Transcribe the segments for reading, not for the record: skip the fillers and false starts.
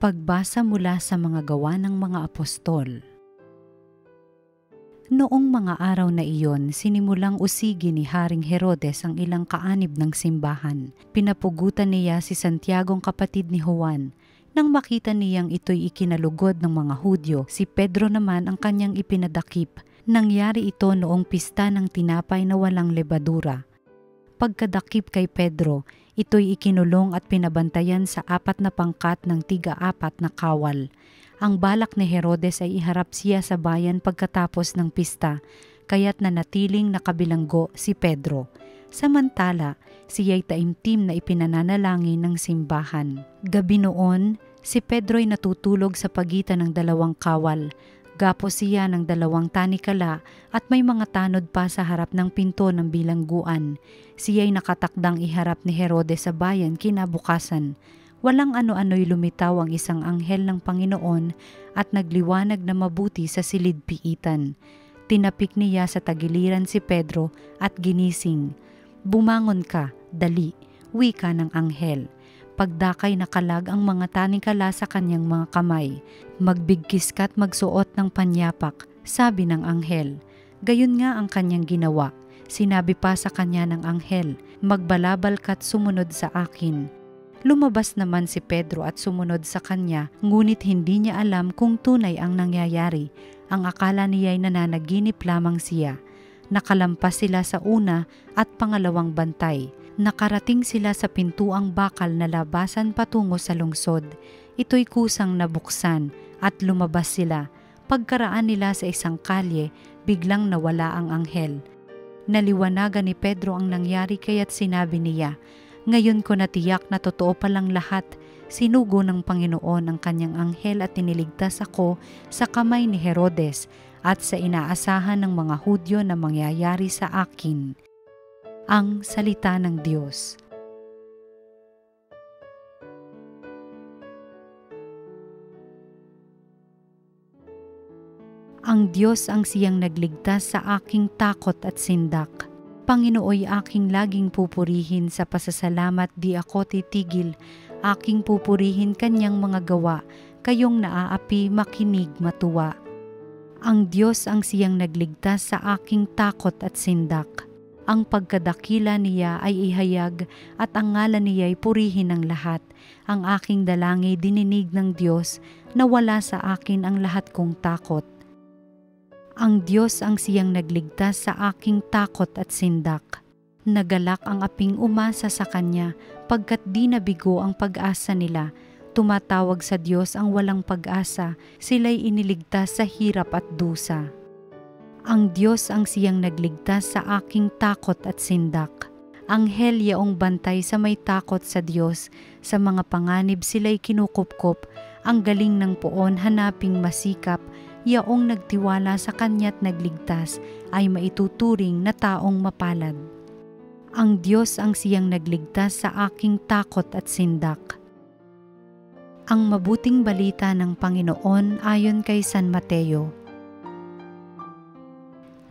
Pagbasa mula sa mga gawa ng mga apostol. Noong mga araw na iyon, sinimulang usigi ni Haring Herodes ang ilang kaanib ng simbahan. Pinapugutan niya si Santiagong kapatid ni Juan. Nang makita niyang ito'y ikinalugod ng mga Hudyo, si Pedro naman ang kanyang ipinadakip. Nangyari ito noong pista ng tinapay na walang lebadura. Pagkadakip kay Pedro, ito'y ikinulong at pinabantayan sa 4 na pangkat ng 4 na kawal. Ang balak ni Herodes ay iharap siya sa bayan pagkatapos ng pista, kaya't nanatiling nakabilanggo si Pedro. Samantala, siya'y taimtim na ipinananalangin ng simbahan. Gabi noon, si Pedro'y natutulog sa pagitan ng 2 kawal. Gapos siya ng 2 tanikala at may mga tanod pa sa harap ng pinto ng bilangguan. Siya'y nakatakdang iharap ni Herodes sa bayan kinabukasan. Walang ano-ano'y lumitaw ang isang anghel ng Panginoon at nagliwanag na mabuti sa silid-piitan. Tinapik niya sa tagiliran si Pedro at ginising. "Bumangon ka, dali," wika ng anghel. Pagdakay nakalag ang mga tanikala sa kanyang mga kamay. "Magbigkis ka't magsuot ng panyapak," sabi ng anghel. Gayon nga ang kanyang ginawa. Sinabi pa sa kanya ng anghel, "Magbalabal ka't sumunod sa akin." Lumabas naman si Pedro at sumunod sa kanya, ngunit hindi niya alam kung tunay ang nangyayari. Ang akala niya'y nananaginip lamang siya. Nakalampas sila sa una at pangalawang bantay. Nakarating sila sa pintuang bakal na labasan patungo sa lungsod. Ito'y kusang nabuksan at lumabas sila. Pagkaraan nila sa isang kalye, biglang nawala ang anghel. Naliwanagan ni Pedro ang nangyari kaya't sinabi niya, "Ngayon ko natiyak na totoo palang lahat. Sinugo ng Panginoon ang kanyang anghel at tiniligtas ako sa kamay ni Herodes at sa inaasahan ng mga Hudyo na mangyayari sa akin." Ang salita ng Diyos. Ang Diyos ang siyang nagligtas sa aking takot at sindak. Panginooy aking laging pupurihin sa pasasalamat, di ako titigil. Aking pupurihin kanyang mga gawa, kayong naaapi makinig matuwa. Ang Diyos ang siyang nagligtas sa aking takot at sindak. Ang pagkadakila niya ay ihayag at ang ngalan niya'y purihin ng lahat. Ang aking dalangin dininig ng Diyos, nawala sa akin ang lahat kong takot. Ang Diyos ang siyang nagligtas sa aking takot at sindak. Nagalak ang aping umasa sa Kanya, pagkat di nabigo ang pag-asa nila. Tumatawag sa Diyos ang walang pag-asa, sila'y iniligtas sa hirap at dusa. Ang Diyos ang siyang nagligtas sa aking takot at sindak. Anghel yaong bantay sa may takot sa Diyos, sa mga panganib sila'y kinukupkop, ang galing ng poon hanaping masikap, yaong nagtiwala sa Kanya't nagligtas, ay maituturing na taong mapalad. Ang Diyos ang siyang nagligtas sa aking takot at sindak. Ang mabuting balita ng Panginoon ayon kay San Mateo.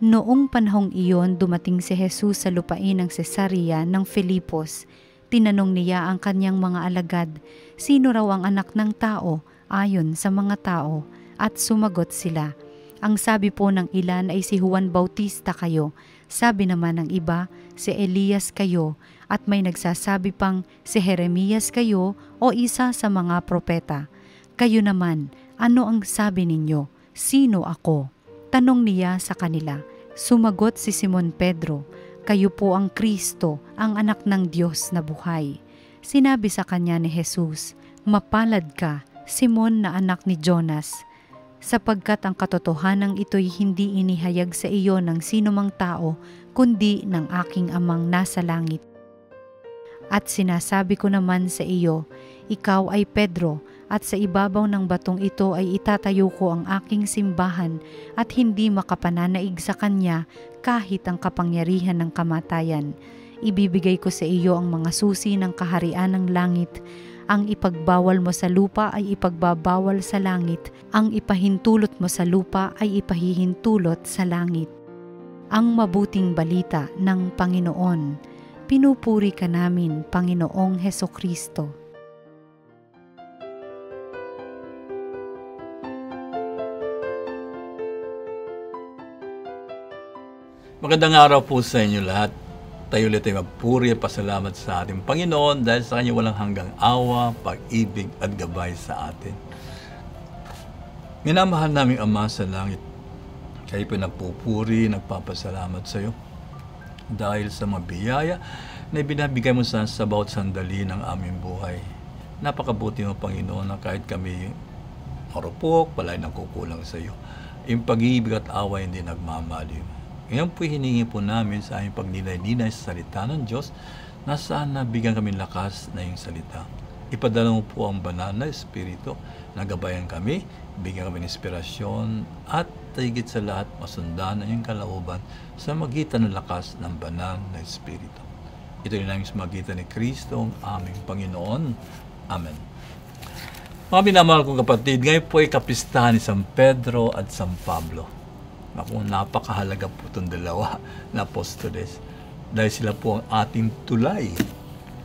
Noong panahong iyon, dumating si Jesus sa lupain ng Cesarea ng Filipos. Tinanong niya ang kanyang mga alagad, "Sino raw ang anak ng tao ayon sa mga tao?" At sumagot sila. Ang sabi po ng ilan ay si Juan Bautista kayo, sabi naman ng iba, si Elias kayo, at may nagsasabi pang si Jeremias kayo o isa sa mga propeta. Kayo naman, ano ang sabi ninyo? Sino ako? Tanong niya sa kanila. Sumagot si Simon Pedro, "Kayo po ang Kristo, ang anak ng Diyos na buhay." Sinabi sa kanya ni Jesus, "Mapalad ka, Simon na anak ni Jonas, sapagkat ang katotohanan ito'y hindi inihayag sa iyo ng sinumang tao, kundi ng aking amang nasa langit. At sinasabi ko naman sa iyo, ikaw ay Pedro, at sa ibabaw ng batong ito ay itatayo ko ang aking simbahan at hindi makapananaig sa kanya kahit ang kapangyarihan ng kamatayan. Ibibigay ko sa iyo ang mga susi ng kaharian ng langit. Ang ipagbawal mo sa lupa ay ipagbabawal sa langit. Ang ipahintulot mo sa lupa ay ipahihintulot sa langit." Ang mabuting balita ng Panginoon. Pinupuri ka namin, Panginoong Hesukristo. Magandang araw po sa inyo lahat. Tayo ulit ay magpuri at pasalamat sa ating Panginoon dahil sa Kanya walang hanggang awa, pag-ibig at gabay sa atin. Minamahal naming Ama sa langit, kayo po nagpupuri, nagpapasalamat sa iyo dahil sa mabiyaya na ibinabigay mo sa bawat sandali ng aming buhay. Napakabuti mo, Panginoon, na kahit kami marupok, pala'y nagkukulang sa iyo. Yung pag-ibig at awa hindi nagmamaliw. Ngayon po hiningi po namin sa aming pagninay-ninay sa salita ng Diyos na sana bigyan kami lakas na yung salita. Ipadala mo po ang banal na Espiritu, nagabayan kami, bigyan kami ng inspirasyon at higit sa lahat masundan na yung kalooban sa magitan ng lakas ng banal na Espiritu. Ito rin namin sa magitan ni Kristo, ang aming Panginoon. Amen. Mga minamahal kong kapatid, ngayon po ay kapistahan ni San Pedro at San Pablo. Naku, napakahalaga po itong dalawa na apostoles dahil sila po ang ating tulay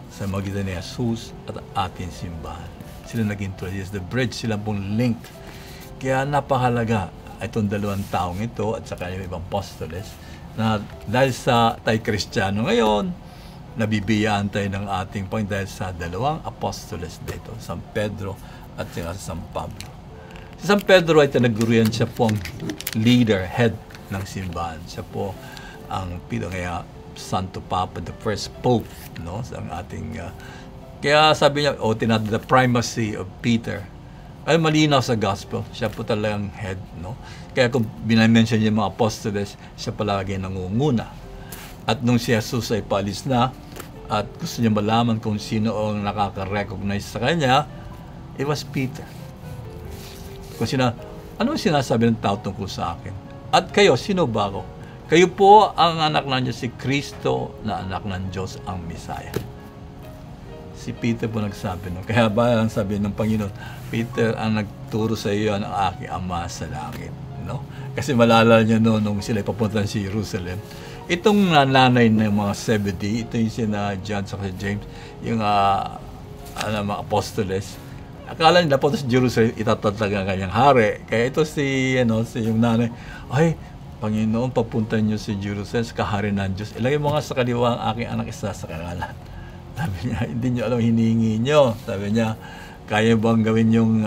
sa magitan ni Jesus at ating simbahan. Sila naging tulay. Yes, the bridge, sila pong link. Kaya napakahalaga itong dalawang taong ito at saka yung ibang apostoles na dahil sa tayo Kristiyano ngayon, nabibiyaan tayo ng ating Panginoon dahil sa dalawang apostoles dito, San Pedro at San Pablo. Si San Pedro ay tinagurian, siya po ang leader, head ng simbahan. Siya po ang kaya Santo Papa, the first Pope, no? Ang ating, kaya sabi niya, the primacy of Peter. Ay malinaw sa gospel, siya po talagang head, no? Kaya kung binamention niya yung mga apostoles, siya palagi nangunguna. At nung si Jesus ay paalis na, at gusto niya malaman kung sino ang nakaka-recognize sa kanya, it was Peter. Kung ano sinasabi ng tao tungkol sa akin? At kayo, sino ba ako? Kayo po ang anak ng Diyos, si Kristo na anak ng Diyos, ang Messiah. Si Peter po nagsabi, no? Kaya ba ang sabi ng Panginoon, Peter, ang nagturo sa iyo ang aking Ama sa langit. No? Kasi malala niyo nung sila papunta sa Jerusalem, itong nanay ng mga 70, ito yung sina John sa James, yung mga apostoles, akala nila po sa Jerusalem, itatatag ang kanyang hari. Kaya ito si yung nanay, ay, Panginoon, papunta niyo si Jerusalem sa kahari ng Diyos. Ilagay mo nga sa kaliwa ang aking anak, isa sa kanan. Sabi niya, hindi niyo alam hinihingi niyo. Sabi niya, kaya bang gawin yung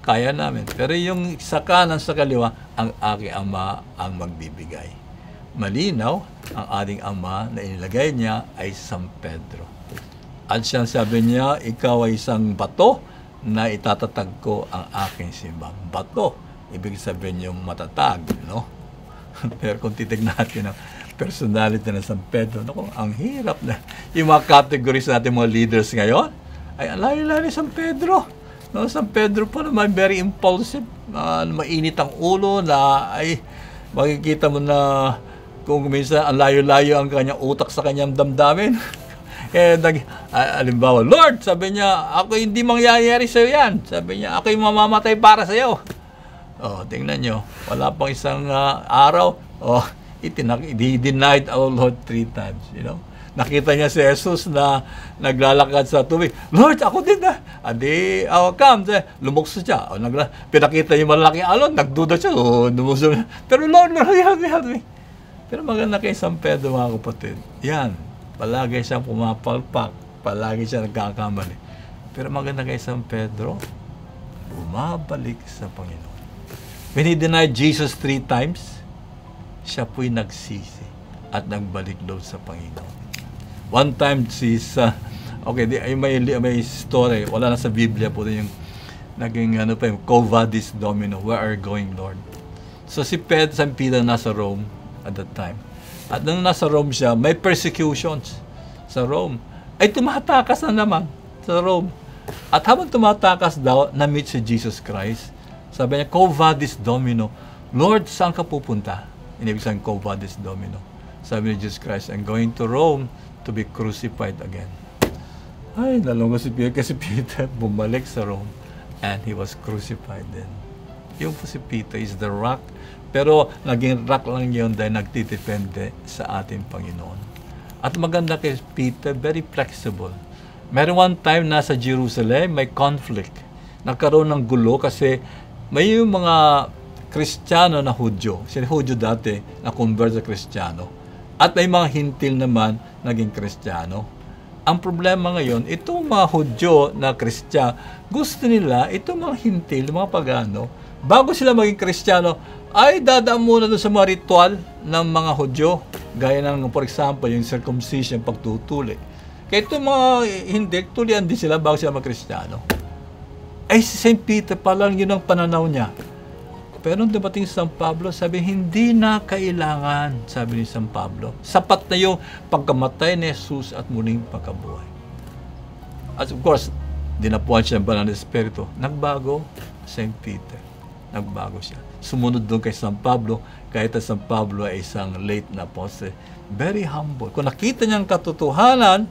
kaya namin. Pero yung sa kanan sa kaliwa, ang aking Ama ang magbibigay. Malinaw, ang ating Ama na inilagay niya ay San Pedro. At siya sabi niya, ikaw ay isang bato na itatatag ko ang aking simbang. Bato, ibig sabihin yung matatag, no? Pero kung titignan natin ang personality ng San Pedro, naku, ang hirap na. Yung mga categories natin, mga leaders ngayon, ay ang layo-layo ni San Pedro. No? San Pedro po naman, very impulsive, mainit ang ulo, na ay makikita mo na kung minsan ang layo-layo ang kanyang utak sa kanyang damdamin. Alimbawa, Lord, sabi niya, ako hindi mangyayari sa'yo yan. Sabi niya, ako yung mamamatay para sa'yo. Tingnan nyo, wala pang isang araw, he denied our Lord 3 times, you know. Nakita niya si Jesus na naglalakad sa tubig. Lord, ako din na. Adi, come. Lumukso siya. Pinakita yung malaking alon, nagduda siya. Lumusog. Pero Lord, help me. Pero maganda kay San Pedro, mga kapatid. Yan. Palagi siyang pumapalpak, palagi siya nagkakamali. Pero maganda kay San Pedro, bumabalik sa Panginoon. When he denied Jesus 3 times, siya po'y nagsisi at nagbalik daw sa Panginoon. One time, may story, wala na sa Biblia po yung naging Quo Vadis Domino, where are you going, Lord? So si San Peter nasa Rome at that time. At nung nasa Rome siya, may persecutions sa Rome. Ay tumatakas na naman sa Rome. At habang tumatakas daw, na-meet si Jesus Christ. Sabi niya, Quo Vadis Domino, Lord, saan ka pupunta? Inibig sabihin, Quo Vadis Domino. Sabi ni Jesus Christ, I'm going to Rome to be crucified again. Ay, nalungkot si Peter kasi Peter bumalik sa Rome and he was crucified then. Yung po si Peter is the rock. Pero naging rock lang yun dahil nagtitipende sa ating Panginoon. At maganda kay Peter, very flexible. Meron one time nasa Jerusalem, may conflict. Nagkaroon ng gulo kasi may yung mga Kristiyano na Hudyo. Sila Hudyo dati na convert sa Kristiyano. At may mga hintil naman naging Kristiyano. Ang problema ngayon, itong mga Hudyo na Kristiyano, gusto nila, itong mga hintil, mga pagano, bago sila maging Kristiyano, ay dadaan muna doon sa mga ritual ng mga Hudyo. Gaya ng, for example, yung circumcision, pagtutuli. Kaya itong mga hindi, tulian din sila bago sila mag-Kristiyano. Ay, si St. Peter pa lang yun ang pananaw niya. Pero nung dumating si San Pablo, sabi, hindi na kailangan, sabi ni San Pablo. Sapat na yung pagkamatay ni Jesus at muling pagkabuhay. At of course, dinapuan siya ng banal na Espiritu. Nagbago St. Peter. Nagbago siya. Sumunod doon kay San Pablo, kahit na San Pablo ay isang late na apostle. Very humble. Kung nakita niya ang katotohanan,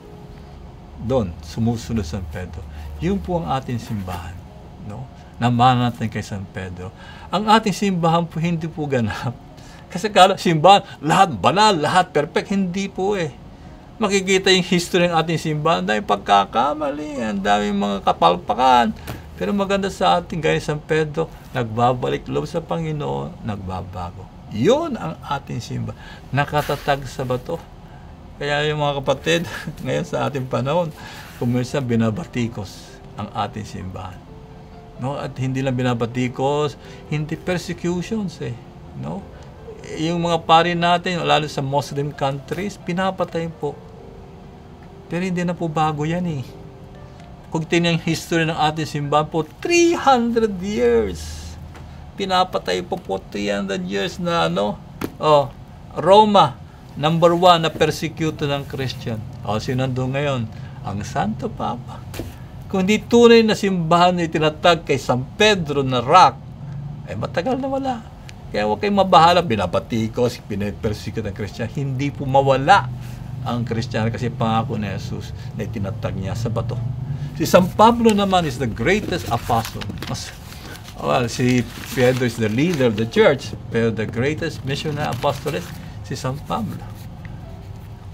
doon, sumusunod San Pedro. Yun po ang ating simbahan. No? Namahan natin kay San Pedro. Ang ating simbahan po hindi po ganap. Kasi kala simbahan, lahat banal, lahat perfect. Hindi po eh. Makikita yung history ng ating simbahan, ang daming pagkakamali, ang daming mga kapalpakan. Pero maganda sa ating, gaya San Pedro, nagbabalik loob sa Panginoon, nagbabago. Yun ang ating simbahan. Nakatatag sa bato. Kaya yung mga kapatid, ngayon sa ating panahon, kuminsan binabatikos ang ating simbahan. No? At hindi lang binabatikos, hindi persecutions eh. No? Yung mga pari natin, lalo sa Muslim countries, pinapatay po. Pero hindi na po bago yan eh. Kung tingnan yung history ng ating simbahan po, 300 years. Pinapatay po 300 years na Roma, number 1 na persecuted ng Christian. Sino nandun ngayon? Ang Santo Papa. Kung di tunay na simbahan na itinatag kay San Pedro na rock, ay matagal na wala. Kaya huwag kayong mabahala, binabatikos, pinapersecute ng Christian. Hindi po mawala ang Kristiyano kasi pangako ni Jesus na itinatag niya sa bato. Si San Pablo naman is the greatest apostle. Si Pedro is the leader of the church, pero the greatest missionary apostolate, si San Pablo.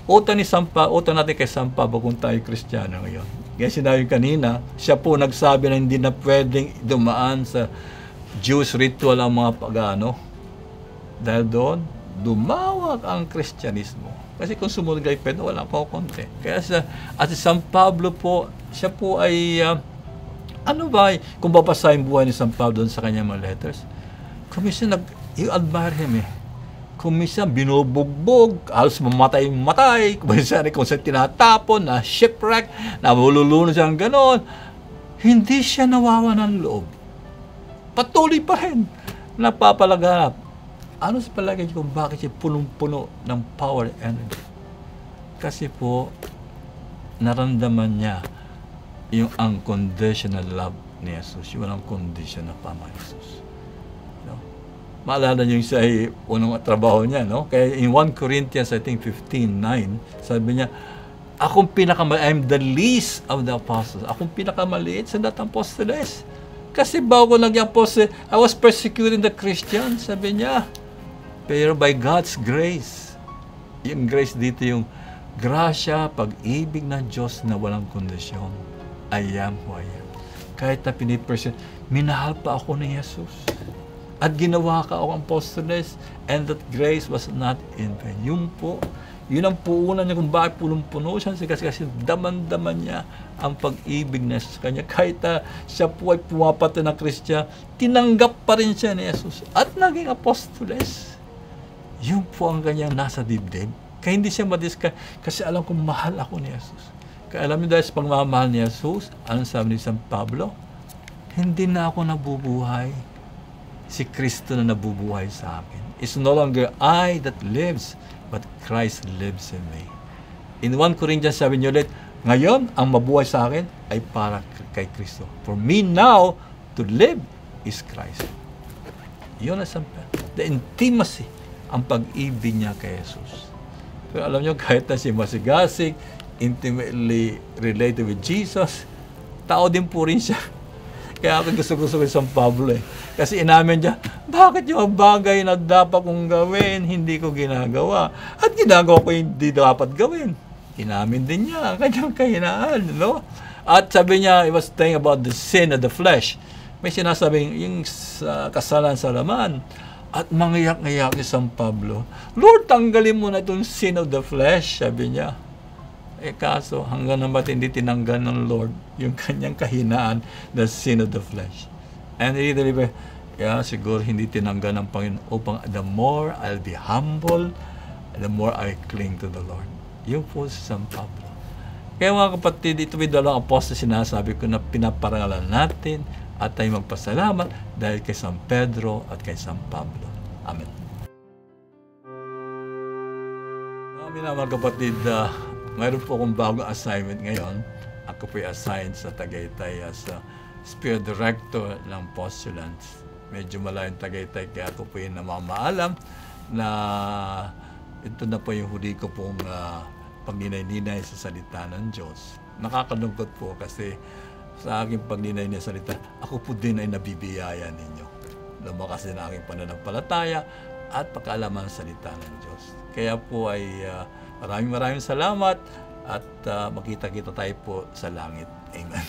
Utang natin kay San Pablo kung tayo Kristiyano ngayon. Kaya sinabi kanina, siya po nagsabi na hindi na pwedeng dumaan sa Jewish ritual ang mga pagano. Dahil doon, dumawag ang Kristyanismo. Kasi kung sumunod kay Pedro, wala pa konti. Kaya si San Pablo po, siya po ay, kung babasahin buhay ni San Pablo doon sa kanyang mga letters, kumisa you admire him eh. Kumisa binubugbog, halos mamatay, kumisa kung saan tinatapon, na shipwreck, na malulunod siyang ganon, hindi siya nawawa ng loob. Patuloy pa rin, napapalaganap. Ano sa palagay kung bakit siya punong-puno ng power and energy? Kasi po, naramdaman niya yung unconditional love ni Jesus, yung walang condition na pama ni Jesus. No? Maalala niyo yung sa unang trabaho niya, no? Kaya in 1 Corinthians, I think 15:9, sabi niya, I'm the least of the apostles. Akong pinakamaliit sa lahat ng apostoles. Kasi bago naging apostle, I was persecuting the Christians, sabi niya. Pero by God's grace, yung grace dito yung grasya, pag-ibig ng Diyos na walang kondisyon. I am who I am. Kahit na piniperson, minahal pa ako ni Jesus. At ginawa ka ako apostoles, and that grace was not in vain. Yun ang puunan niya kung bakit punong-puno siya kasi daman-daman niya ang pag-ibig na sa kanya. Kahit siya po ay pumapatay ng Kristyan, tinanggap pa rin siya ni Jesus at naging apostoles. Yun po ang kanyang nasa dibdib. Kaya hindi siya madiscard kasi alam kong mahal ako ni Jesus. Kaya alam niyo dahil sa pagmamahal ni Jesus, anong sabi ni San Pablo? Hindi na ako nabubuhay. Si Kristo na nabubuhay sa akin. It's no longer I that lives, but Christ lives in me. In 1 Corinthians, sabi niyo ulit, ngayon, ang mabuhay sa akin ay para kay Kristo. For me now, to live is Christ. Yun ang San Pedro. The intimacy, ang pag-ibig niya kay Jesus. Pero alam niyo, kahit na si masigasig, intimately related with Jesus, tao din po rin siya. Kaya ako gusto ko San Pablo eh. Kasi inamin niya, bakit yung bagay na dapat kong gawin, hindi ko ginagawa? At ginagawa ko hindi dapat gawin. Inamin din niya, kanyang kahinaan, no? At sabi niya, it was saying about the sin of the flesh. May sinasabing, yung kasalanan sa laman, At mangiyak-iyak si San Pablo, Lord, tanggalin mo na itong sin of the flesh, sabi niya. Kaso, hanggang naman hindi tinanggal ng Lord yung kanyang kahinaan, the sin of the flesh. And he delivered, siguro hindi tinanggal ng Panginoon upang the more I'll be humble, the more I cling to the Lord. Yun po si San Pablo. Kaya mga kapatid, ito may dalawang apostol sinasabi ko na pinaparangalan natin at tayo magpasalamat dahil kay San Pedro at kay San Pablo. Amen. Mga kapatid, mayroon po akong bagong assignment ngayon. Ako po assigned sa Tagaytay as Spirit Director ng Postulants. Medyo malayong Tagaytay, kaya ako po yung namamaalam na ito na po yung huli ko pong pagninay-ninay sa salita ng Diyos. Nakakalungkot po kasi sa aking pagninay-ninay sa salita, ako po din ay nabibiyaya ninyo. Lumakas din ang aking pananampalataya at pagkaalaman sa salita ng Diyos. Kaya po ay maraming salamat at makita-kita tayo po sa langit. Amen.